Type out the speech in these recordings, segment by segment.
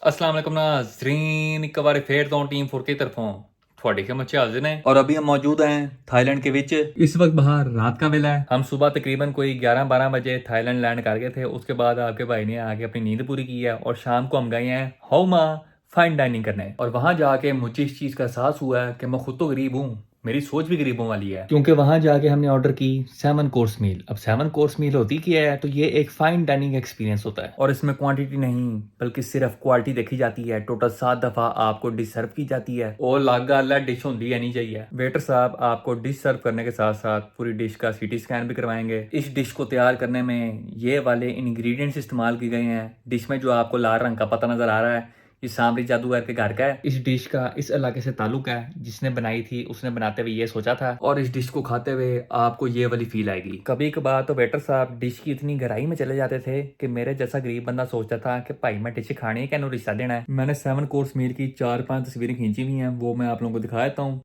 अस्सलाम वालेकुम नाज़रीन, एक बार फिर तो टीम 4 की तरफों थोड़ी के मच्छे हाजिर हैं और अभी हम मौजूद हैं थाईलैंड के विच। इस वक्त बाहर रात का वेला है। हम सुबह तकरीबन कोई 11-12 बजे थाईलैंड लैंड कर गए थे। उसके बाद आपके भाई ने आके अपनी नींद पूरी की है और शाम को हम गए हैं हाउमा फाइन डाइनिंग करने। और वहां जाके मुझे इस चीज़ का एहसास हुआ है कि मैं खुद तो गरीब हूँ, मेरी सोच भी गरीबों वाली है, क्योंकि वहां जाके हमने ऑर्डर की 7 कोर्स मील। अब 7 कोर्स मील होती क्या है, तो ये एक फाइन डाइनिंग एक्सपीरियंस होता है और इसमें क्वांटिटी नहीं बल्कि सिर्फ क्वालिटी देखी जाती है। टोटल 7 दफा आपको डिश सर्व की जाती है और लाग गल है डिश होती है नहीं चाहिए। वेटर साहब आपको डिश सर्व करने के साथ साथ पूरी डिश का सीटी स्कैन भी करवाएंगे। इस डिश को तैयार करने में ये वाले इंग्रेडिएंट्स इस्तेमाल किए गए हैं। डिश में जो आपको लाल रंग का पता नजर आ रहा है, ये सामरी जादूगर के घर का है। इस डिश का इस इलाके से ताल्लुक है। जिसने बनाई थी उसने बनाते हुए ये सोचा था और इस डिश को खाते हुए आपको ये वाली फील आएगी। कभी कभार तो वेटर साहब डिश की इतनी गहराई में चले जाते थे कि मेरे जैसा गरीब बंदा सोचता था कि भाई मैं डिश खानी है, क्या रिश्ता देना है। मैंने 7 कोर्स मील की 4-5 तस्वीरें खींची हुई हैं, वो मैं आप लोगों को दिखा देता हूँ।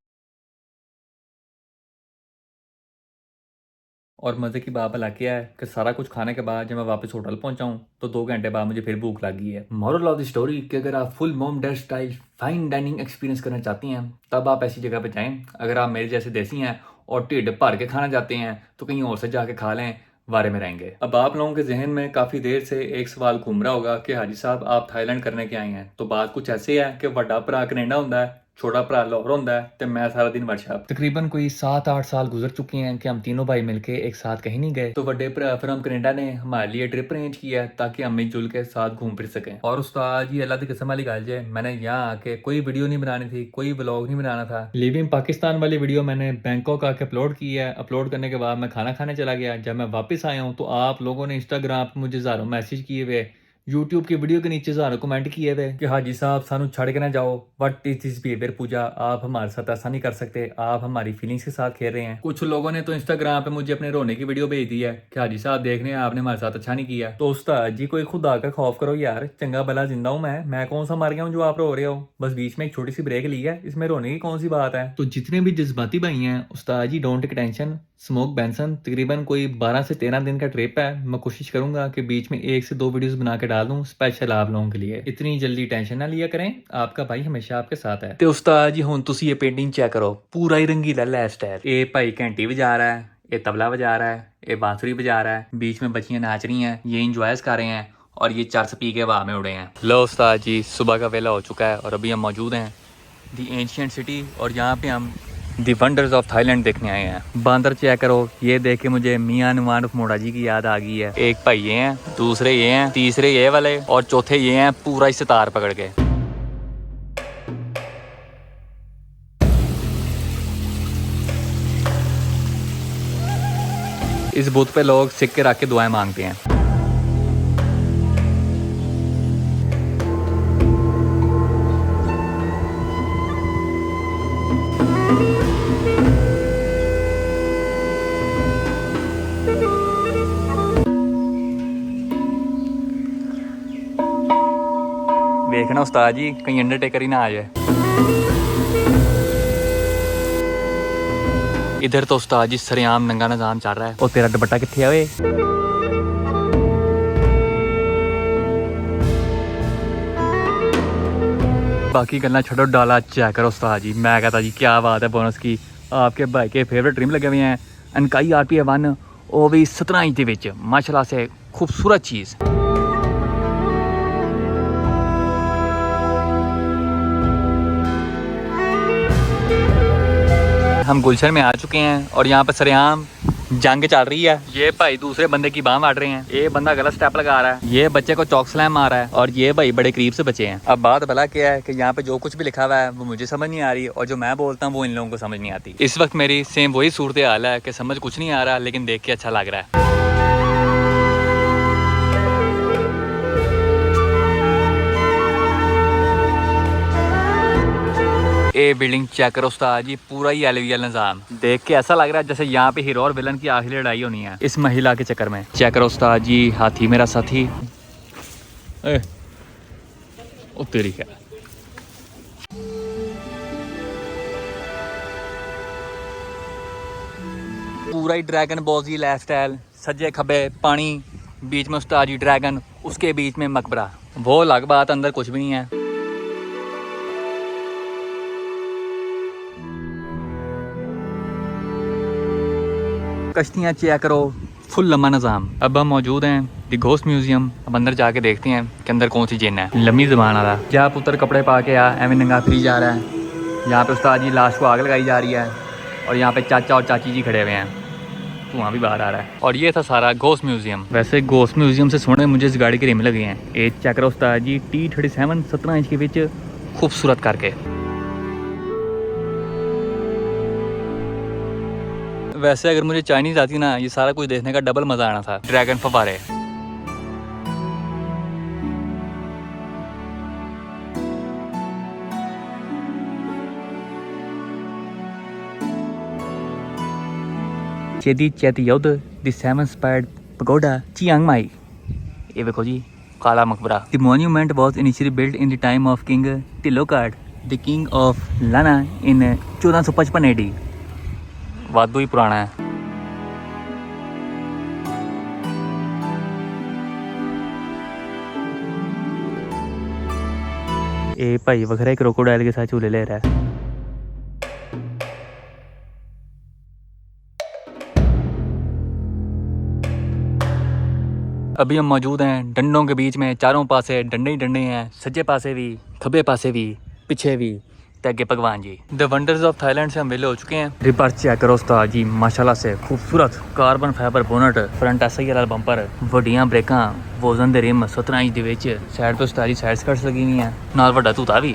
और मज़े की बात भला क्या है कि सारा कुछ खाने के बाद जब मैं वापस होटल पहुंचा हूं तो 2 घंटे बाद मुझे फिर भूख लगी है। मॉरल ऑफ द स्टोरी कि अगर आप फुल मोम dash style fine dining experience करना चाहती हैं तब आप ऐसी जगह पे जाएं। अगर आप मेरे जैसे देसी हैं और ढिड भर के खाना चाहते हैं तो कहीं और से जाके खा लें, वारे में रहेंगे। अब आप लोगों के जहन में काफ़ी देर से एक सवाल घूम रहा होगा कि हाजी साहब आप थाईलैंड करने के आए हैं। तो बात कुछ ऐसी है कि वड्डा भरा कनेडा होंदा है, छोटा भरा लाहौर होंदा है ते मैं सारा दिन वर्कशॉप। तकरीबन कोई 7-8 साल गुजर चुके हैं कि हम तीनों भाई मिलके एक साथ कहीं नहीं गए। तो बड़े भरा फिर हम कनेडा ने हमारे लिए ट्रिप अरेंज किया है ताकि हम मिलजुल के साथ घूम फिर सकें। और उस्ताद जी अल्लाह की कसम वाली गल जे, मैंने यहाँ आके कोई वीडियो नहीं बनानी थी, कोई व्लॉग नहीं बनाना था। लिविंग पाकिस्तान वाली वीडियो मैंने बैंकॉक आके अपलोड की है। अपलोड करने के बाद मैं खाना खाने चला गया। जब मैं वापस आया हूँ तो आप लोगों ने इंस्टाग्राम पर मुझे हज़ारों मैसेज किए हुए, यूट्यूब की वीडियो के नीचे हज़ारों कमेंट किए थे कि हाजी साहब सानू छड़ के ना जाओ, वट इज दिस बिहेवियर पूजा, आप हमारे साथ ऐसा नहीं कर सकते, आप हमारी फीलिंग्स के साथ खेल रहे हैं। कुछ लोगों ने तो इंस्टाग्राम पे मुझे अपने रोने की वीडियो भेज दी है कि हाजी साहब देख रहे हैं आपने हमारे साथ अच्छा नहीं किया। तो उस्ताद जी कोई खुदा का खौफ करो यार, चंगा भला जिंदा हूँ मैं कौन सा मर गया हूँ जो आप रो रहे हो। बस बीच में एक छोटी सी ब्रेक ली है, इसमें रोने की कौन सी बात है। तो जितने भी जज्बाती भाई हैं उस्ताद ji don't take tension. Smoke Benson तकरीबन कोई 12 से 13 दिन का ट्रिप है। मैं कोशिश करूंगा कि बीच में 1 से 2 वीडियोस बना के डाल दूं स्पेशल आप लोगों के लिए। इतनी जल्दी टेंशन ना लिया करें, आपका भाई हमेशा आपके साथ है। तो उस्ताद जी हुन तुसी ये पेंटिंग चेक करो, पूरा ही रंगीला लाइफस्टाइल। ये भाई घंटी बजा रहा है, ये तबला बजा रहा है, ये बांसुरी बजा रहा है, बीच में बच्चियां नाच रही हैं, ये इंजॉयस कर रहे हैं और ये चरस पी के हवा में उड़े हैं। लो उस्ताद जी सुबह का वेला हो चुका है और अभी हम मौजूद हैं दी एंशियंट सिटी और यहाँ पे हम दी वंडर्स ऑफ थाईलैंड देखने आए हैं। बांदर चेक करो, ये देख के मुझे मियां नुमान मोड़ा जी की याद आ गई है। एक भाई ये हैं, दूसरे ये हैं, तीसरे ये वाले और चौथे ये हैं पूरा ही सितार पकड़ के। इस बुत पे लोग सिक्के रख के दुआएं मांगते हैं। देखना उस्ताद जी कहीं अंडरटेकर ही ना आ जाए। इधर तो उस्ताद जी सरेआम नंगा निजाम चल रहा है। और तेरा दुपट्टा किथे है? बाकी गल्ला छोड़ो, डाला चेक करो उस्ताद जी। मैं कहता जी क्या बात है बोनस की, आपके भाई के फेवरेट ट्रिम लगे हुए हैं। अनकाई RPA1 वो भी 17 इंच के विच, माशाल्लाह से खूबसूरत चीज़। हम गुलशन में आ चुके हैं और यहाँ पर सरेआम जंग चल रही है। ये भाई दूसरे बंदे की बांह काट रहे हैं, ये बंदा गलत स्टेप लगा रहा है, ये बच्चे को चौक स्लैम मार रहा है और ये भाई बड़े करीब से बचे हैं। अब बात भला क्या है कि यहाँ पे जो कुछ भी लिखा हुआ है वो मुझे समझ नहीं आ रही और जो मैं बोलता हूँ वो इन लोगों को समझ नहीं आती। इस वक्त मेरी सेम वही सूरत हाल है कि समझ कुछ नहीं आ रहा लेकिन देख के अच्छा लग रहा है। ये बिल्डिंग चेक करो उस्ताद जी, पूरा ही एलवीएल निजाम। देख के ऐसा लग रहा है जैसे यहाँ पे हीरो और विलन की आखिरी लड़ाई होनी है इस महिला के चक्कर में। चेक करो उस्ताद जी, हाथी मेरा साथी। ओ तेरी क्या, पूरा ही ड्रैगन बॉल जी लाइफस्टाइल। सज्जे खब्बे पानी, बीच में उस्ताद जी ड्रैगन, उसके बीच में मकबरा। वो अलग बात, अंदर कुछ भी नहीं है। कश्तियाँ चेक करो, फुल लम्बा निज़ाम। अब हम मौजूद हैं दी घोस्ट म्यूजियम। अब अंदर जाके देखते हैं कि अंदर कौन सी जिन है। लम्बी ज़बान वाला क्या पुत्र कपड़े पा के आ एवं नंगा फिरी जा रहा है। यहाँ पे उस्ताद जी लाश को आग लगाई जा रही है और यहाँ पे चाचा और चाची जी खड़े हुए हैं, धुआं भी बाहर आ रहा है। और ये था सारा घोस्ट म्यूजियम। वैसे घोस्ट म्यूजियम से सोने मुझे इस गाड़ी के रिम लगे हैं। एक चेक करो उस्ताद जी, T37 17 इंच के विच खूबसूरत करके। वैसे अगर मुझे चाइनीज़ आती ना, ये सारा कुछ देखने का डबल मज़ा आना था। ड्रैगन फव्वारे, चेदी चैती युद्ध, the seven spired pagoda, Chiang Mai. ये देखो जी, काला मकबरा। The monument was initially built in the time of king Tilokarat, the king of Lanna, in 1455 AD। वादू ही पुराना है। ए भाई वखरा क्रोकोडाइल के साथ झूले ले रहा है। अभी हम मौजूद हैं डंडों के बीच में। चारों पासे डंडे ही डंडे हैं, सज्जे पासे भी, खब्बे पासे भी, पीछे भी। तगे भगवान जी। द वंडर्स ऑफ थाईलैंड से हम वेले हो चुके हैं। रिपर चेक करो उस्ताद जी, माशाल्लाह से खूबसूरत carbon fibre bonnet, front SI वाला बंपर, वड्डियां ब्रेकां, वोजन दे रिम 17 इंच दे विच, साइड पे उस्ताद जी साइड स्कर्ट्स लगी हुई हैं, नाल वड्डा तूता भी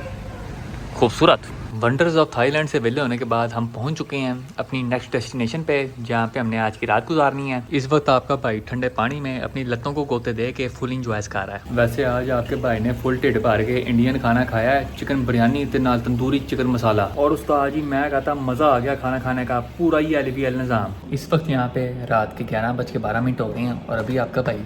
खूबसूरत। वंडर्स ऑफ थाईलैंड से विले होने के बाद हम पहुंच चुके हैं अपनी नेक्स्ट डेस्टिनेशन पे, जहां पे हमने आज की रात गुजारनी है। इस वक्त आपका भाई ठंडे पानी में अपनी लत्तों को गोते दे के फुल इंजॉयस कर रहा है। वैसे आज आपके भाई ने फुल ढिड भर के इंडियन खाना खाया है, चिकन बिरयानी ते नाल तंदूरी चिकन मसाला। और उस्ताद जी मैं कहता मज़ा आ गया खाना खाने का, पूरा ही LVL निज़ाम। इस वक्त यहाँ पे रात के 11:12 हो गए हैं और अभी आपका भाई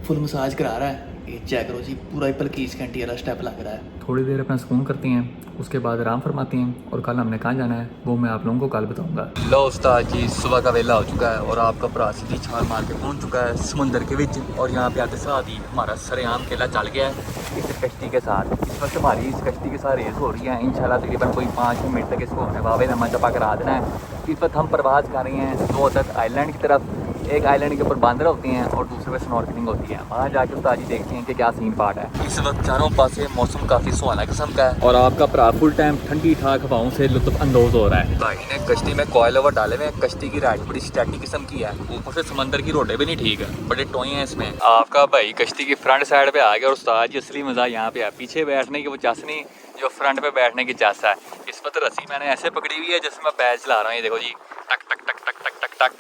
फुल मसाज करा रहा है। ये चेक करो जी, पूरा ही पलकीस घंटी वाला स्टेप लग रहा है। थोड़ी देर अपना सुकून करते हैं, उसके बाद आराम फरमाते हैं और कल हमने कहाँ जाना है वो मैं आप लोगों को कल बताऊंगा। लो उस्ताद जी, सुबह का वेला हो चुका है और आपका भरा सीधी छाल मार के पहुंच चुका है समुंदर के बीच। और यहाँ पे आते साथ ही हमारा सरेआम केला चल गया है इस कश्ती के साथ। इस वक्त हमारी इस कश्ती के साथ रेस हो रही है। इंशाल्लाह तकरीबन कोई 5 मिनट तक इसको हमने वावे नमा चपा करा देना है। इस वक्त हम प्रवास कर रहे हैं 2 तक आइलैंड की तरफ। एक आइलैंड के ऊपर बांदर होते हैं और दूसरे पे स्नॉर्कलिंग होती है। वहाँ जाके उस्ताद जी देखते हैं कि क्या सीन पार्ट है। इस वक्त चारों पासे मौसम काफ़ी सुहाना किस्म का है और आपका भरा फुल टाइम ठंडी ठाक हवाओं से लुत्फ अंदोज हो रहा है। भाई ने कश्ती में कॉयल ओवर डाले हुए हैं। कश्ती की राइड बड़ी स्टैटिक किस्म की है, ऊपर से समंदर की रोडें भी नहीं ठीक है, बड़े टोए हैं इसमें। आपका भाई कश्ती की फ्रंट साइड पे आ गया और उस्ताद जी असली मज़ा यहाँ पे है। पीछे बैठने की वो चस नहीं जो फ्रंट पे बैठने की चस है। इस वक्त रस्सी मैंने ऐसे पकड़ी हुई है जैसे मैं बैच चला रहा हूँ। ये देखो जी, टक टक टक टक टक टक टक।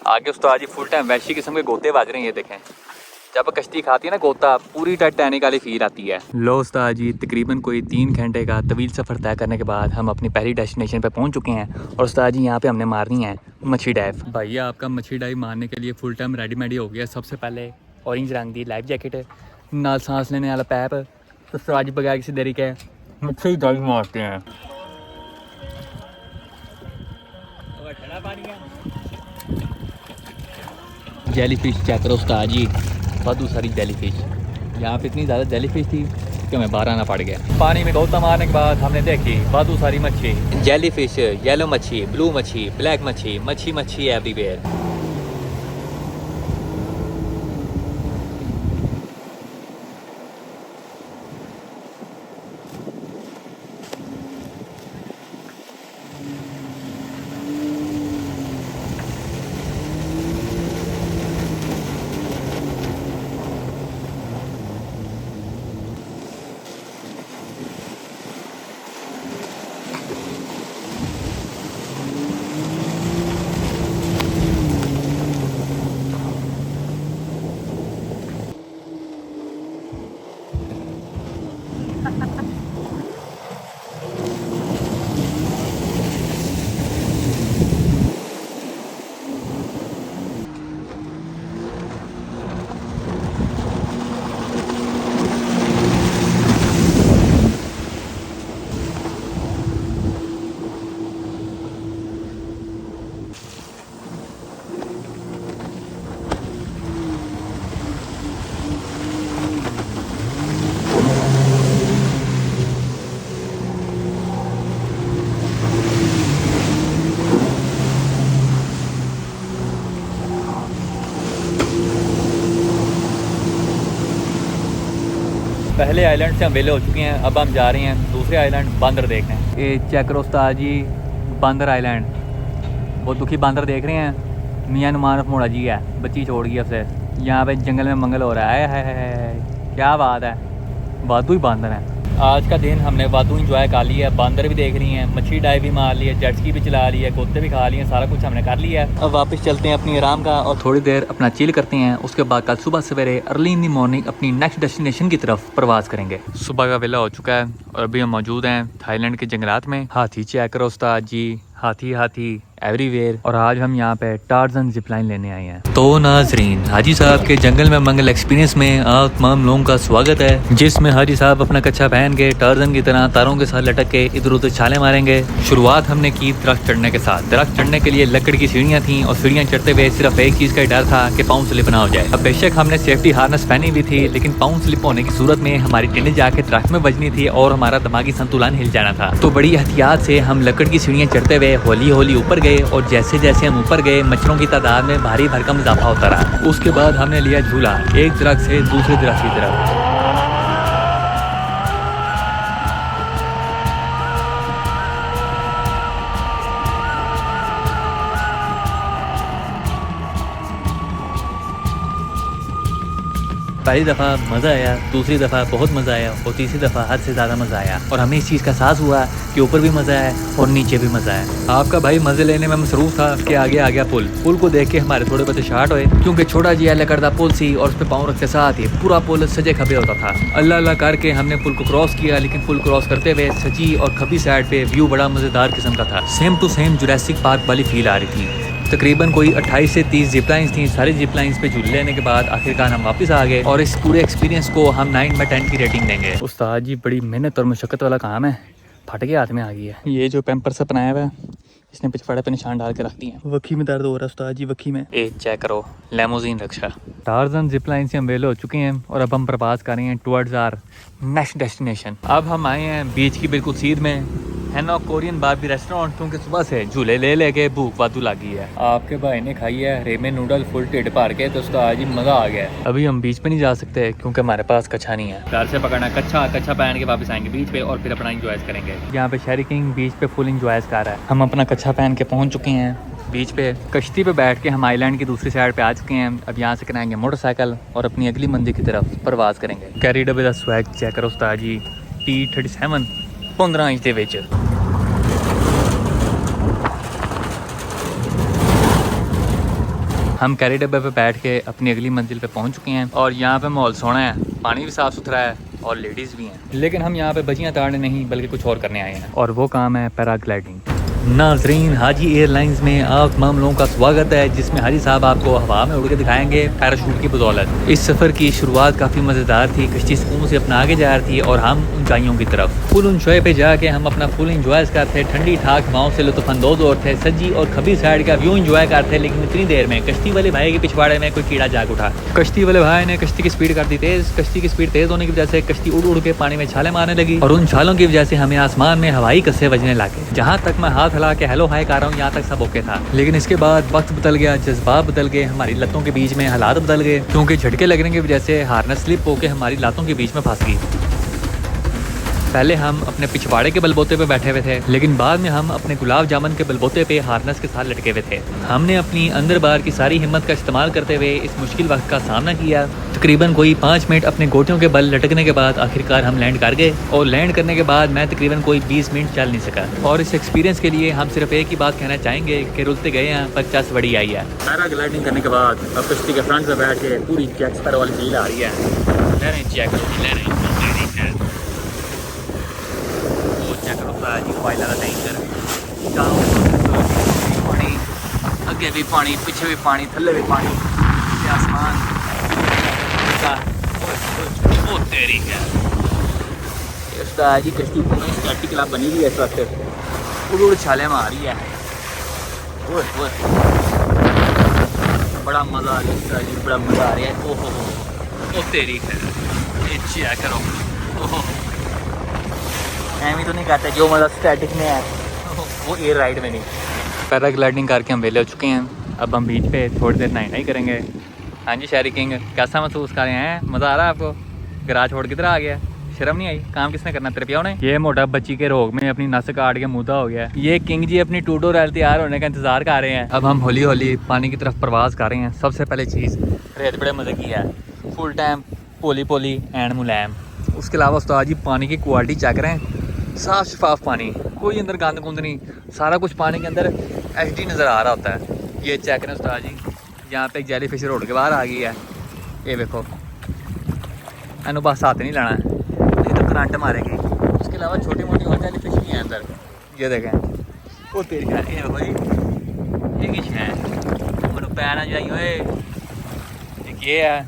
आगे उस्ताद जी फुल टाइम वैशी किस्म के गोते बाज रहे हैं। ये देखें, जब कश्ती खाती है ना गोता, पूरी टाइटैनिक वाली फील आती है। लो उस्ताद जी, तकरीबन कोई 3 घंटे का तवील सफ़र तय करने के बाद हम अपनी पहली डेस्टिनेशन पे पहुंच चुके हैं। और उस्ताद जी यहाँ पे हमने मारनी है मच्छी डाइव। भैया आपका मच्छी डाइव मारने के लिए फुल टाइम रेडीमेड हो गया। सबसे पहले ऑरेंज रंग की लाइफ जैकेट, नाल सांस लेने वाला पैप। उस्ताद जी बगैर किसी देरी के मच्छी डाइव मारते हैं। जेली फिश चेक करो उस्ताद जी, वादू सारी जेली फिश। यहाँ पे इतनी ज़्यादा जेली फिश थी कि हमें बाहर आना पड़ गया। पानी में गोता मारने के बाद हमने देखी वादू सारी मच्छी, जेली फिश, येलो मच्छी, ब्लू मच्छी, ब्लैक मच्छी, मच्छी मच्छी एवरीवेयर। पहले आइलैंड से हम वेले हो चुके हैं, अब हम जा रहे हैं दूसरे आइलैंड बांदर देखने। ये चेक करो उस्ताद जी, बांदर आइलैंड। बहुत दुखी बांदर देख रहे हैं। मियाँ नुमान मोड़ा जी है, बच्ची छोड़ गई उसे। यहाँ पे जंगल में मंगल हो रहा है, क्या बात है। वादू ही बांदर है। आज का दिन हमने वादू इंजॉय कर लिया है, बांदर भी देख रही हैं, मछली डाइव भी मार ली है, जेट स्की भी चला ली है, कुत्ते भी खा लिए हैं, सारा कुछ हमने कर लिया है। अब वापस चलते हैं अपनी आराम का और थोड़ी देर अपना चिल करते हैं। उसके बाद कल सुबह सवेरे अर्ली इन दी मॉर्निंग अपनी नेक्स्ट डेस्टिनेशन की तरफ प्रवास करेंगे। सुबह का वेला हो चुका है और अभी हम मौजूद हैं थाईलैंड के जंगलात में। हाथी चेक करो उस्ताद जी, हाथी हाथी एवरीवेयर। और आज हम यहाँ पे टार्जन जिपलाइन लेने आए हैं। तो नाजरीन, हाजी साहब के जंगल में मंगल एक्सपीरियंस में आप तमाम लोगों का स्वागत है, जिसमें हाजी साहब अपना कच्छा पहन के टार्जन की तरह तारों के साथ लटक के इधर उधर छाले मारेंगे। शुरुआत हमने की दरख्त चढ़ने के साथ। दरख्त चढ़ने के लिए लकड़ की सीढ़ियाँ थी और सीढ़ियाँ चढ़ते हुए सिर्फ एक चीज़ का डर था कि पाँव स्लिप ना हो जाए। अब बेशक हमने सेफ्टी हार्नेस पहनी हुई थी, लेकिन पाँव स्लिप होने की सूरत में हमारी टिंडे जाके दरख्त में बजनी थी और हमारा दिमागी संतुलन हिल जाना था। तो बड़ी एहतियात से हम लकड़ की सीढ़ियाँ चढ़ते हुए हौली हौली ऊपर गए और जैसे जैसे हम ऊपर गए मच्छरों की तादाद में भारी भरकम इजाफा होता रहा। उसके बाद हमने लिया झूला एक दरख्त से दूसरे दरख्त की तरफ। पहली दफ़ा मज़ा आया, दूसरी दफ़ा बहुत मज़ा आया और तीसरी दफ़ा हद से ज़्यादा मज़ा आया। और हमें इस चीज़ का एहसास हुआ कि ऊपर भी मज़ा है और नीचे भी मज़ा है। आपका भाई मज़े लेने में मसरूफ़ था कि आगे आ गया पुल। पुल को देख के हमारे थोड़े बच्चे शार्ट हुए, क्योंकि छोटा जी लकड़दा पुल सी और उस पर पाँव रखते साथ ही पूरा पुल सजे खबे होता था। अल्लाह अल्लाह करके हमने पुल को क्रॉस किया, लेकिन पुल क्रॉस करते हुए सजी और खबी साइड पे व्यू बड़ा मज़ेदार किस्म का था। Same to same Jurassic Park वाली फील आ रही थी। तकरीबन कोई 28 से 30 जिप लाइन्स थी। सारी जिप लाइन्स पे झूले लेने के बाद आखिरकार हम वापस आ गए और इस पूरे एक्सपीरियंस को हम 9 में 10 की रेटिंग देंगे। उस्ताद जी, बड़ी मेहनत और मुशक्क़त वाला काम है, फट के हाथ में आ गई है। ये जो पैम्पर से बनाया हुआ है, इसने पिछवाड़े पे निशान डाल के रख दिए हैं। वक्की में दर्द हो रहा है उस्ताद जी, वक्की में। ए चेक करो, लेमोजीन रक्षा। टार्जन जिप लाइन से हम वेले हो चुके हैं और अब हम प्रवास कर रहे हैं टुवर्ड्स आवर नेक्स्ट डेस्टिनेशन। अब हम आए हैं बीच की बिल्कुल सीध में हैनो कोरियन बारबी रेस्टोरेंट, क्योंकि सुबह से झूले ले लेके भूख वादू लगी है। आपके भाई ने खाई है रेमे नूडल फुल ढिड भर के, तो उसका आज ही मज़ा आ गया है। अभी हम बीच पे नहीं जा सकते क्योंकि हमारे पास कच्छा नहीं है। घर से पकड़ना कच्छा पहन के वापस आएंगे बीच पे और फिर अपना इंजॉय करेंगे। यहाँ पे शेरी किंग बीच पे फुल इंजॉय कर रहा है। हम अपना कच्छा पहन के पहुँच चुके हैं बीच पे। कश्ती पे बैठ के हम आइलैंड की दूसरी साइड पे आ चुके हैं। अब यहाँ से कराएंगे मोटरसाइकिल और अपनी अगली मंजिल की तरफ प्रवास करेंगे। कैरी डबे का स्वैग चेक करो उस्ताद जी, T37 15 इंच के विच। हम कैरी डब्बे पे बैठ के अपनी अगली मंजिल पे पहुंच चुके हैं और यहाँ पे माहौल सोना है, पानी भी साफ़ सुथरा है और लेडीज़ भी हैं। लेकिन हम यहाँ पे बजियाँ ताड़ने नहीं बल्कि कुछ और करने आए हैं, और वो काम है पैराग्लाइडिंग। नाजरीन, हाजी एयरलाइंस में आप तमाम लोगों का स्वागत है, जिसमें हाजी साहब आपको हवा में उड़ के दिखाएंगे पैराशूट की बदौलत। इस सफ़र की शुरुआत काफ़ी मज़ेदार थी। कश्ती सुकून से अपना आगे जा रही थी और हम ऊंचाइयों की तरफ फुल ऊंचाई पे जाके हम अपना फुल इंजॉय करते। ठंडी ठाक हवाओं से लुत्फ़अंदोज़ होते, सज्जी और खबी साइड का व्यू इंजॉय करते। लेकिन इतनी देर में कश्ती वाले भाई के पिछवाड़े में कोई कीड़ा जाग उठा। कश्ती वाले भाई ने कश्ती की स्पीड कर दी तेज़। कश्ती की स्पीड तेज़ होने की वजह से कश्ती उड़ उड़ के पानी में छाले मारने लगी और उन छालों की वजह से हमें आसमान में हवाई कस्से बजने लगे। जहाँ तक मैं हाथ हिला के हेलो हाय कर रहा हूँ, यहाँ तक सब ओके था। लेकिन इसके बाद वक्त बदल गया, जज्बात बदल गए, हमारी लतों के बीच में हालात बदल गए, क्योंकि झटके लगने की वजह से हार्नेस स्लिप होकर हमारी लातों के बीच में फंस गई। पहले हम अपने पिछवाड़े के बलबोते पे बैठे हुए थे, लेकिन बाद में हम अपने गुलाब जामुन के बलबोते पे हार्नेस के साथ लटके हुए थे। हमने अपनी अंदर बार की सारी हिम्मत का इस्तेमाल करते हुए इस मुश्किल वक्त का सामना किया। तकरीबन कोई 5 मिनट अपने गोटियों के बल लटकने के बाद आखिरकार हम लैंड कर गए, और लैंड करने के बाद मैं तकरीबन कोई 20 मिनट चल नहीं सका। और इस एक्सपीरियंस के लिए हम सिर्फ एक ही बात कहना चाहेंगे कि रुलते गए हैं पर चस बड़ी आई है। पैराग्लाइडिंग करने के बाद अब कश्ती के फ्रंट पे बैठ के पूरी जैक स्पैरो वाली फील आ रही है। लहरें चेक करो, पानी, अगे भी पानी, पीछे भी पानी, थल्ले भी पानी, आसमान तेरी है। जी कश्ती स्टैटिक क्लब बनी हुई है इस वक्त, उड़ छाले मार रही है। बड़ा मज़ा आ रहा है जी, बड़ा मज़ा आ रहा है। ओहो तेरी है, चेक करो। ओहो ऐਵੇਂ तो नहीं कहते जो मज़ा स्टैटिक में है वो एयर राइड में नहीं। पैराग्लाइडिंग करके हम वेले हो चुके हैं। अब हम बीच पे थोड़ी देर नाइट करेंगे। हाँ जी शेरी किंग, कैसा महसूस कर रहे हैं? मज़ा आ रहा है आपको? गराज छोड़ किधर आ गया? शर्म नहीं आई? काम किसने करना, तेरे प्याओ ने? ये मोटा बच्ची के रोग में अपनी नस काट के मुद्दा हो गया। ये किंग जी अपनी टूटो रैल तैयार होने का इंतजार कर रहे हैं। अब हम हौली हौली पानी की तरफ प्रवास कर रहे हैं। सबसे पहले चीज़ रेत बड़े मज़े की है, फुल टाइम पोली पोली एंड मुलायम। उसके अलावा उस्ताद जी पानी की क्वालिटी चेक करें, साफ़ शफाफ पानी, कोई अंदर गंद गुंद नहीं, सारा कुछ पानी के अंदर HD नज़र आ रहा होता है। ये चेक करें उस्ताद जी, यहाँ पे एक जेली फिश रोड के बाहर आ गई है। ये देखो, इन्हों बस हाथ नहीं लाना है, नहीं तो करंट मारेगी। उसके अलावा छोटी मोटी और जेली फिश भी हैं अंदर, ये देखें। वो तेरी ये भाई ये किस है मैं पैना जाइए ओए, ये है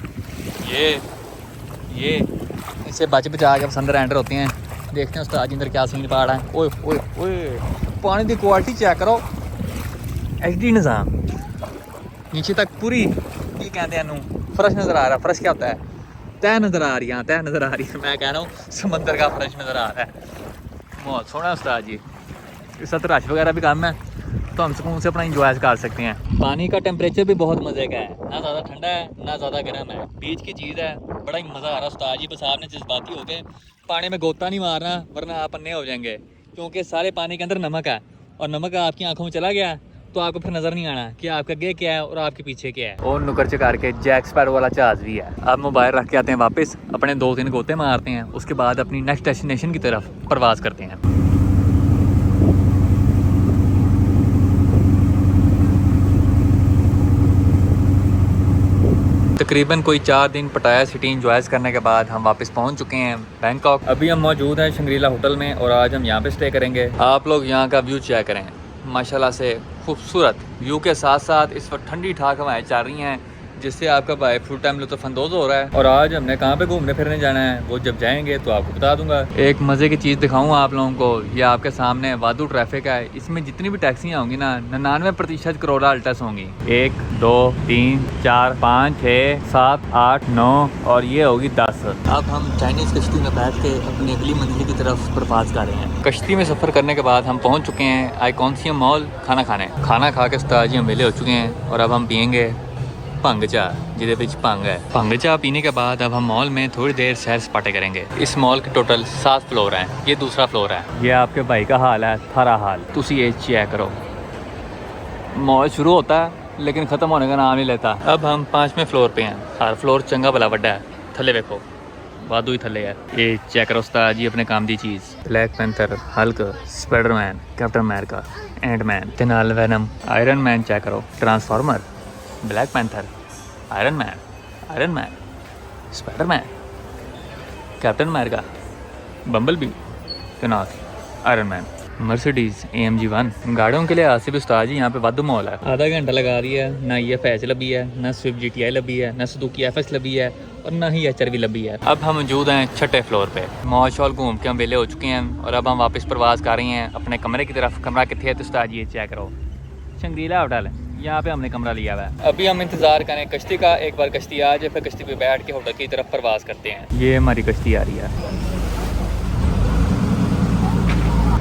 ये इससे बच बचा के अंदर एंटर होते हैं। देखते हैं उस्ताद जी अंदर क्या सीन पा रहा है। ओए ओए ओए पानी की क्वालिटी चेक करो, HD निज़ाम, नीचे तक पूरी ये कहते हैं फ्रेश नज़र आ रहा है। फ्रेश क्या होता है? तय नज़र आ रही है, तय नज़र आ रही है। मैं कह रहा हूँ समंदर का फ्रेश नज़र आ रहा है। बहुत सोना उस्ताद जी। इस साथ रश वगैरह भी कम है तो हम सुकून से अपना इंजॉय कर सकते हैं। पानी का टेम्परेचर भी बहुत मज़े का है, ना ज़्यादा ठंडा है ना ज़्यादा गर्म है, बीच की चीज़ है। बड़ा ही मज़ा आ रहा है उस्ताद जी। बस आपने जज्बाती हो गए, पानी में गोता नहीं मारना वरना आप अन्ने हो जाएंगे, क्योंकि सारे पानी के अंदर नमक है और नमक आपकी आंखों में चला गया तो आपको फिर नज़र नहीं आना कि आपके आगे क्या है और आपके पीछे क्या है। और नुकर चकार के जैक स्पैरो वाला जहाज़ भी है। अब मोबाइल रख के आते हैं वापस, अपने 2-3 गोते मारते हैं, उसके बाद अपनी नेक्स्ट डेस्टिनेशन की तरफ प्रवास करते हैं। तकरीबन कोई 4 दिन पटाया सिटी इंजॉय करने के बाद हम वापस पहुंच चुके हैं बैंकॉक। अभी हम मौजूद हैं शंग्रीला होटल में और आज हम यहाँ पे स्टे करेंगे। आप लोग यहाँ का व्यू चेक करें, माशाल्लाह से खूबसूरत व्यू के साथ साथ इस वक्त ठंडी ठाक हवाएं चल रही हैं, जिससे आपका भाई फुल टाइम लुत्फ़अंदोज़ हो रहा है। और आज हमने कहाँ पे घूमने फिरने जाना है वो जब जाएंगे तो आपको बता दूंगा। एक मज़े की चीज़ दिखाऊँ आप लोगों को, ये आपके सामने वादू ट्रैफिक है। इसमें जितनी भी टैक्सियाँ होंगी ना 99% करोड़ा अल्टस होंगी। 1 2 3 4 5 6 7 8 9 और ये होगी 10। अब हम चाइनीज़ कश्ती में बैठ के अपनी अगली मंजिल की तरफ प्रवास कर रहे हैं। कश्ती में सफ़र करने के बाद हम पहुँच चुके हैं आइकॉनियम मॉल खाना खाने। खाना खा के उस्ताद जी हम वेले हो चुके हैं और अब हम पियेंगे भंग चाह, जिदे विच भंग है। भंग चाह पीने के बाद अब हम मॉल में थोड़ी देर सैर सपाटे करेंगे। इस मॉल के टोटल 7 फ्लोर हैं, ये दूसरा फ्लोर है। ये आपके भाई का हाल है, थारा हाल। तुसी ये चेक करो, मॉल शुरू होता है लेकिन ख़त्म होने का नाम नहीं लेता। अब हम 5वें फ्लोर पे हैं। हर फ्लोर चंगा भला वड्डा है। थले देखो, वादू ही थले है। ये चेक करो उस्ताद जी अपने काम की चीज़, Black Panther, Hulk, Spiderman, Captain America, Antman, ते नाल वेनम, आयरन मैन चेक करो, Transformer, Black Panther, Iron Man, Spiderman, Captain America, Bumblebee, तेनास, आयरन मैन, मर्सिडीज़ AMG 1। गाड़ियों के लिए आज से भी उस्ताद जी यहाँ पे वादू मॉल है। आधा घंटा लगा रही है, ना ये फैज लबी है, ना स्विफ्ट GTI लबी है, ना सुजुकी FS लबी है और ना ही HRV लबी है। अब हम मौजूद हैं 6ठे फ्लोर पे। मॉल शॉल घूम के हम वेले हो चुके हैं और अब हम वापस प्रवास कर रहे हैं अपने कमरे की तरफ। कमरा कितने है तो उस्ताद जी ये चेक करो, शंग्रीला होटल है, यहाँ पे हमने कमरा लिया हुआ है। अभी हम इंतज़ार करें कश्ती का, एक बार कश्ती आ जाए फिर कश्ती पे बैठ के होटल की तरफ प्रवास करते हैं। ये हमारी कश्ती आ रही है।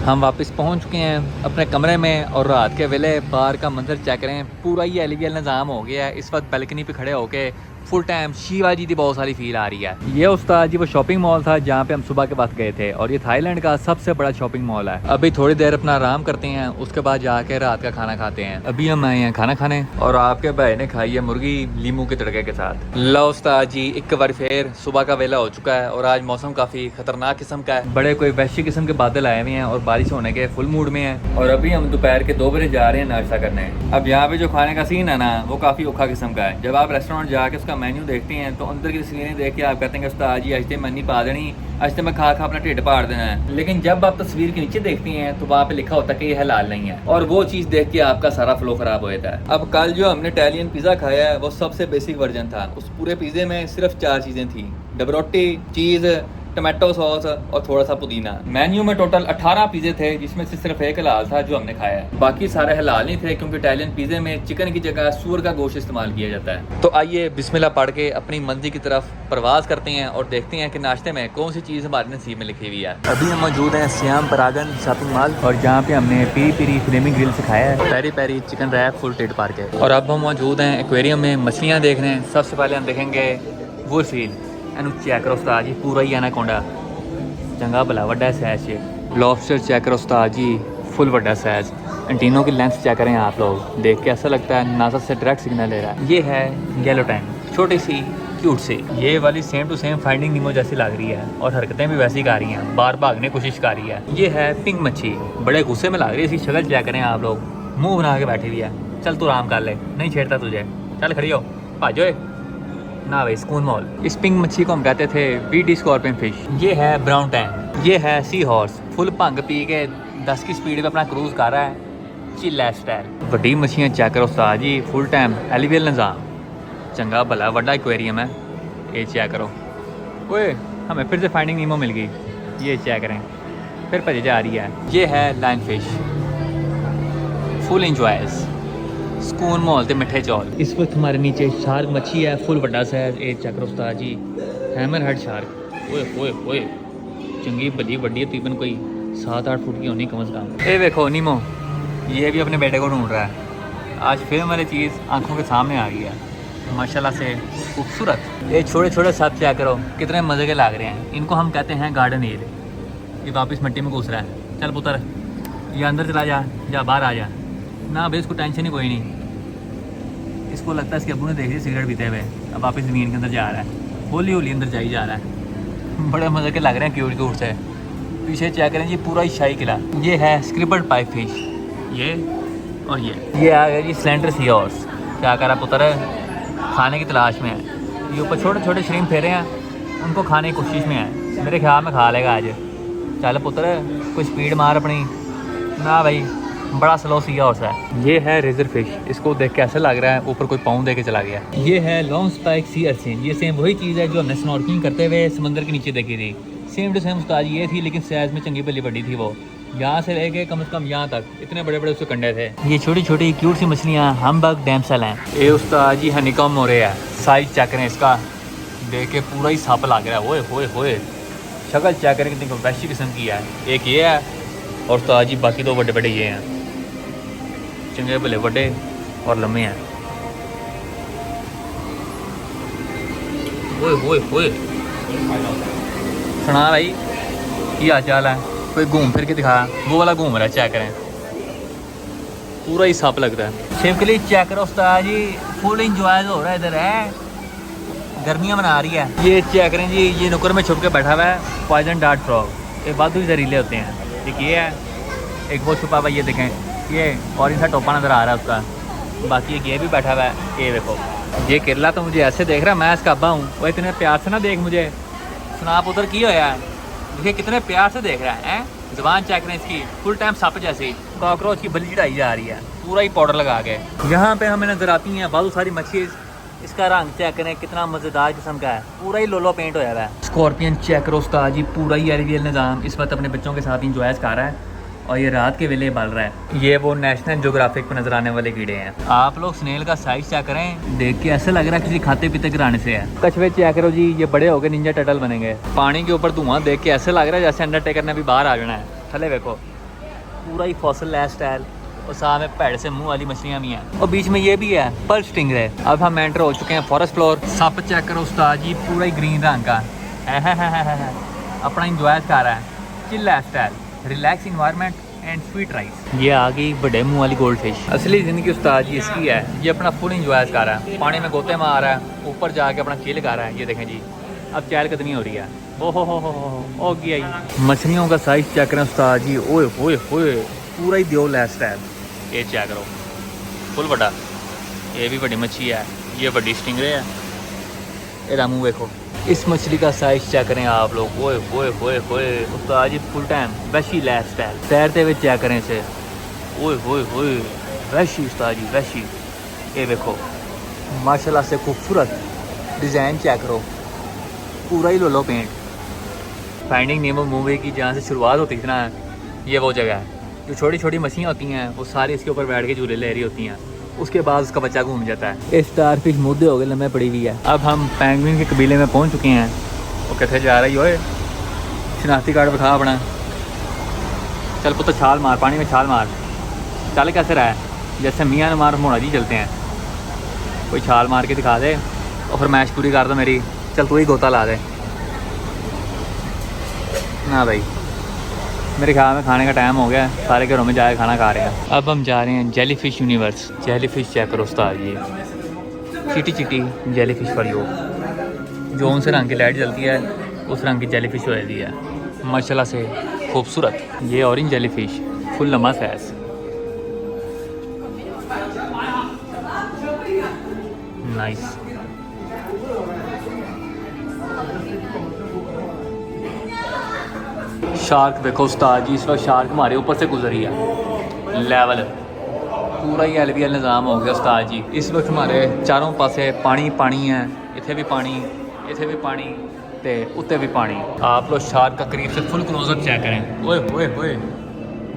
हम वापस पहुँच चुके हैं अपने कमरे में और रात के वेले बाहर का मंजर चेक करें, पूरा ही एलिवियल निज़ाम हो गया है। इस वक्त बैल्कनी पे खड़े होके फुल टाइम शिवाजी की बहुत सारी फील आ रही है। ये उस्ताद जी वो शॉपिंग मॉल था जहाँ पे हम सुबह के वक्त गए थे और ये थाईलैंड का सबसे बड़ा शॉपिंग मॉल है। अभी थोड़ी देर अपना आराम करते हैं, उसके बाद जाके रात का खाना खाते हैं। अभी हम आए हैं खाना खाने और आपके भाई ने खाई है मुर्गी लीमू के तड़के के साथ। लो उस्ताद जी एक बार फिर सुबह का वेला हो चुका है और आज मौसम काफ़ी खतरनाक किस्म का है। बड़े कोई वैश्य किस्म के बादल आए हुए हैं और बारिश होने के फुल मूड में है। और अभी हम दोपहर के 2 बजे जा रहे हैं नाश्ता करने। अब यहाँ पे जो खाने का सीन है ना वो काफ़ी औखा किस्म का है। जब आप रेस्टोरेंट जाके उसका मेन्यू देखते हैं तो अंदर की तस्वीरें देख के आप कहते हैं कि उस्ताद जी आज तो मैं नहीं पा देनी, आज तो मैं खा अपना ढिड पाड़ देना है। लेकिन जब आप तस्वीर के नीचे देखती हैं तो वहाँ पे लिखा होता है कि ये हलाल नहीं है और वो चीज़ देख के आपका सारा फ्लो खराब हो जाता है। अब कल जो हमने इटालियन पिज़्ज़ा खाया है वो सबसे बेसिक वर्जन था। उस पूरे पिज़्ज़े में सिर्फ 4 चीज़ें थी, डब रोटी, चीज़, टमाटो सॉस और थोड़ा सा पुदीना। मेन्यू में टोटल 18 पिज़्ज़े थे जिसमें से सिर्फ एक हलाल था जो हमने खाया है, बाकी सारे हलाल नहीं थे क्योंकि इटालियन पिज़्ज़े में चिकन की जगह सूअर का गोश्त इस्तेमाल किया जाता है। तो आइए बिस्मिल्लाह पढ़ के अपनी मंजिल की तरफ प्रवास करते हैं और देखते हैं कि नाश्ते में कौन सी चीज़ हमारे नसीब में लिखी हुई है। अभी हम मौजूद हैं सियाम परागन शॉपिंग मॉल और जहाँ पे हमने पीरी पीरी फ्लेमिंग ग्रिल से खाया है, peri peri chicken wrap full टिड पार के। और अब हम मौजूद हैं एक्वेरियम में मछलियाँ देख रहे हैं। सबसे पहले हम देखेंगे वुल सील, चेक करो उस्ताद जी पूरा ही एनाकोंडा, चंगा भला वड्डा साइज है। लॉबस्टर चेक करो उस्ताद जी, फुल वड्डा साइज। एंटीनों की लेंथ चेक करें आप लोग, देख के ऐसा लगता है नासा से डायरेक्ट सिग्नल ले रहा है। ये है येलो टैंक, छोटी सी क्यूट सी। ये वाली सेम टू सेम फाइंडिंग नीमो जैसी लग रही है और हरकतें भी वैसी कर रही हैं, बार भागने की कोशिश कर रही है। ये है पिंक मच्छी, बड़े गुस्से में लग रही है, इसकी शक्ल चेक करें आप लोग, मुंह बना के बैठी हुई है। चल तू आराम कर ले, नहीं छेड़ता तुझे, चल खड़ी हो, भाजो ना भाई सुकून मॉल। इस पिंक मच्छी को हम कहते थे बीडी स्कॉर्पियन फिश। ये है ब्राउन टैंक, ये है सी हॉर्स, फुल भंग पी के 10 की स्पीड पे अपना क्रूज कर रहा है, चिल लाइफस्टाइल। वड्डी मछलियाँ चेक करो उस्ताद जी, फुल टाइम एलिवियल निज़ाम, चंगा भला वड्डा एक्वेरियम है। ये चेक करो, ओए हमें फिर से फाइंडिंग नीमो मिल गई। ये चेक करें, फिर भजे जा रही है। ये है लाइन फिश, फुल इंजॉयज, सुकून मॉल ते मिठे चौल। इस वक्त हमारे नीचे शार्क मच्छी है, फुल वड्डा साइज। ये चेक करो उस्ताद जी, हैमर हेड शार्क, ओए ओए ओए, चंगी भली वड्डी तकरीबन कोई 7-8 फुट की होनी कम से कम। ये देखो नीमो, ये भी अपने बेटे को ढूंढ रहा है। आज फिर हमारी चीज़ आंखों के सामने आ गई है, माशाल्लाह से खूबसूरत। ये छोटे छोटे साथ क्या करो, कितने मज़े के लग रहे हैं। इनको हम कहते हैं गार्डन ईल। ये वापस मिट्टी में घुस रहा है, चल पुत्र ये अंदर चला जा, जा बाहर आ जा। ना भाई इसको टेंशन ही कोई नहीं, इसको लगता है इसके अब्बू ने देख लिया सिगरेट पीते हुए, अब वापस ज़मीन के अंदर जा रहा है, होली होली अंदर जा ही जा रहा है। बड़े मज़े के लग रहे हैं, क्यूट क्यूट से। पीछे चेक करें जी, पूरा ही शाही किला। ये है स्क्रिपर्ड पाइप फिश, ये और ये आ गया जी स्लेंडर सी हॉर्स। क्या करा पुत्र, खाने की तलाश में है। ये ऊपर छोटे छोटे श्रिम्प फेरे हैं, उनको खाने की कोशिश में है, मेरे ख्याल में खा लेगा आज। चल पुत्र कोई स्पीड मार अपनी। ना भाई बड़ा स्लो सी हॉर्स है। ये है रेजर फिश, इसको देख के ऐसा लग रहा है ऊपर कोई पाँव दे के चला गया। ये है लॉन्ग स्पाइक सी अर्चिन, ये सेम वही चीज़ है जो हमने स्नॉर्कलिंग करते हुए समंदर के नीचे देखी थी। सेम टू सेम उस्ताद ये थी, लेकिन साइज में चंगी भली बड़ी थी। वो यहाँ से लेके कम से कम यहाँ तक इतने बड़े बड़े उसके कंडे थे। ये छोटी छोटी क्यूट सी मछलियाँ हम्बर्ग डैमसेल हैं। ये उस्ताद जी हनीकॉम हो रहे हैं, साइज चेक करें इसका, देख के पूरा ही सांप लग रहा है। ओए होए होए, शक्ल चेक करें कितनी वैसी किस्म की है। एक ये है और उस्ताद जी बाकी दो बड़े बड़े ये हैं, चंगे भले बड़े और लम्बे हैं। ओए होए होए, सुना भाई क्या हाल चाल है, कोई घूम फिर के दिखा। वो वाला घूम रहा है, चेक करें पूरा ही सांप लगता है। सिंपली चेक करो उस्ताद जी, फुल इंजॉय हो रहा है इधर है, गर्मियाँ मना रही है। ये चेक करें जी, ये नुक्कड़ में छुप के बैठा हुआ है पॉइजन डार्ट फ्रॉग। ये बहुत ही जहरीले होते हैं। एक ये है, एक वो छुपा हुआ, ये देखें ये ऑरेंज सा टोपा नज़र आ रहा है उसका। बाकी एक ये भी बैठा हुआ है, ये देखो। ये केरला तो मुझे ऐसे देख रहा है मैं इसका अब्बा हूँ। वो इतने प्यार से ना देख मुझे, सुना पुत्र की होया है, देखिए कितने प्यार से देख रहा है। ज़बान चेक करें इसकी, फुल टाइम सप जैसी। कॉकरोच की बलि चढ़ाई जा रही है, पूरा ही पाउडर लगा के। यहाँ पे हमें नजर आती हैं बहुत सारी मच्छी। इसका रंग चेक करें कितना मज़ेदार किस्म का है, पूरा ही लोलो पेंट होया हुआ है। स्कॉर्पियन चेक करो उस्ताद जी, पूरा ही एलिवियल निज़ाम इस वक्त अपने बच्चों के साथ इंजॉय कर रहा है और ये रात के वेले बल रहा है। ये वो नेशनल ज्योग्राफिक पर नजर आने वाले कीड़े हैं। आप लोग स्नेल का साइज चेक करें, देख के ऐसा लग रहा है किसी खाते पीते घराने से है। कछुए चेक करो जी, ये बड़े हो गए निंजा टर्टल बनेंगे। पानी के ऊपर धुआं देख के ऐसा लग रहा है जैसे अंडरटेकर ने भी बाहर आ जाना है। थले देखो पूरा ही फॉसिल लाइफस्टाइल, और साथ में पैड़ से मुंह वाली मछलियाँ भी हैं और बीच में ये भी है पर्ल स्टिंगरे। अब हम एंटर हो चुके हैं फॉरेस्ट फ्लोर। सप चेक करो उस्ताद जी, पूरा ही ग्रीन रंग का है, अपना इंजॉय कर रहा है। Chill lifestyle, relax environment and sweet rice. ये आ गई बड़े मुँह वाली गोल्ड फिश। असली ज़िंदगी उस्ताद जी इसकी है, ये अपना फुल इंजॉय कर रहा है, पानी में गोते मार रहा है, ऊपर जाके अपना चिल कर रहा है। ये देखें जी, अब चहलकदमी हो रही है। ओ हो गया। मछलियों का साइज चेक करें उस्ताद जी, ओए होए होए, पूरा ही दियो लाइफस्टाइल। ये चेक करो फुल बड़ा, ये भी बड़ी मच्छी है, ये बड़ी स्टिंगरे है। ये मुँह देखो, इस मछली का साइज चेक करें आप लोग। ओए होए होए होए, उस्ताद जी फुल टाइम वैशी लाइफस्टाइल, तैरते हुए चेक करें इसे। ओए होए होए, वैशी उस्ताद जी वैशी। ये देखो माशाल्लाह से खूबसूरत डिज़ाइन चेक करो, पूरा ही लोलो पेंट। फाइंडिंग नीमो मूवी की जहाँ से शुरुआत होती थी ना, ये वो जगह है। जो छोटी छोटी मछलियाँ होती हैं वो सारी इसके ऊपर बैठ के झूले ले रही होती हैं, उसके बाद उसका बच्चा घूम जाता है। ये स्टारफिश मुद्दे हो गए लम्बे पड़ी हुई है। अब हम पेंगुइन के कबीले में पहुंच चुके हैं। वो कितने जा रही हो, शनाख्ती कार्ड दिखा अपना। चल पुत्र छाल मार, पानी में छाल मार। चल कैसे रहा है, जैसे मियाँ मार मोड़ा जी चलते हैं। कोई छाल मार के दिखा दे और फिर मैच पूरी कर दो मेरी। चल तू ही गोता ला दे। ना भाई, मेरे ख्याल में खाने का टाइम हो गया है, सारे घरों में जाके खाना खा रहे हैं। अब हम जा रहे हैं jelly fish universe. Jelly fish check करो उस्ताद, ये चिटी चिटी जेली फिश फॉर यू। जो उनसे रंग की लाइट जलती है उस रंग की जेली फिश हो जाती है माशाल्लाह से खूबसूरत। ये ऑरेंज जेली फिश फुल लम्बा साइज। नाइस। शार्क देखो उस्ताद जी, इस वक्त शार्क हमारे ऊपर से गुजरी है। लेवल पूरा ही एलवीएल निज़ाम हो गया उस्ताद जी। इस वक्त हमारे चारों पासे पानी पानी है, इतने भी पानी, इतने भी पानी, ते उत्ते भी पानी। आप लोग शार्क का करीब से फुल क्लोजअप चेक करें। ओए ओए ओए,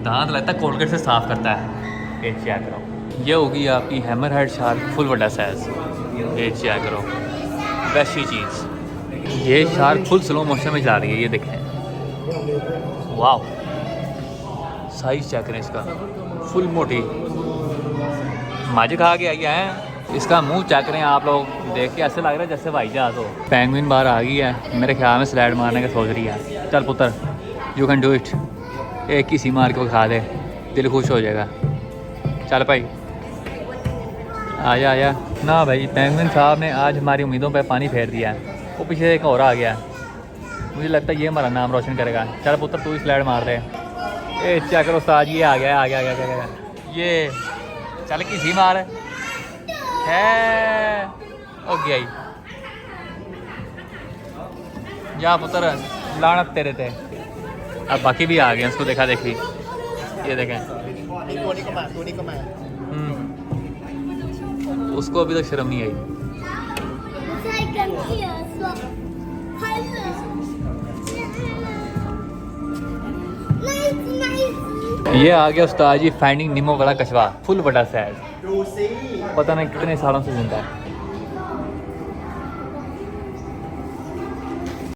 दांत लगता है कोलगेट से साफ़ करता है। ये चेक करो, ये होगी आपकी हैमर हेड शार्क फुल बड़ा साइज़। ये चेक करो, वैसी चीज़। ये शार्क फुल स्लो मोशन में जा रही है, ये देखें। वाह, साइज चेक करें इसका, फुल मोटी माजिक खा के आई है। इसका मुंह चेक करें आप लोग, देख के ऐसे लग रहा है जैसे हवाई जहाज़ हो। पेंगुइन बाहर आ गई है, मेरे ख्याल में स्लाइड मारने का सोच रही है। चल पुत्र, यू कैन डू इट। एक किसी मार के खा दे, दिल खुश हो जाएगा। चल भाई, आया आया ना भाई। पेंगुइन साहब ने आज हमारी उम्मीदों पर पानी फेर दिया है। वो पीछे एक और आ गया, मुझे लगता है ये हमारा नाम रोशन करेगा। चल पुत्र, तू ही स्लाइड मार दे। ए चेक करो उस्ताद, ये आ गया आ गया आ गया, आ गया। ये चल किसी मार है ओ गया ही। जा पुत्र, लानत तेरे थे। अब बाकी भी आ गए, उसको देखा देखी। ये देखें, उसको अभी तक शर्म नहीं आई। ये आ गया उस्ताद जी फाइंडिंग निमो वाला कछुआ, फुल बड़ा साइज। पता नहीं कितने सालों से जिंदा है।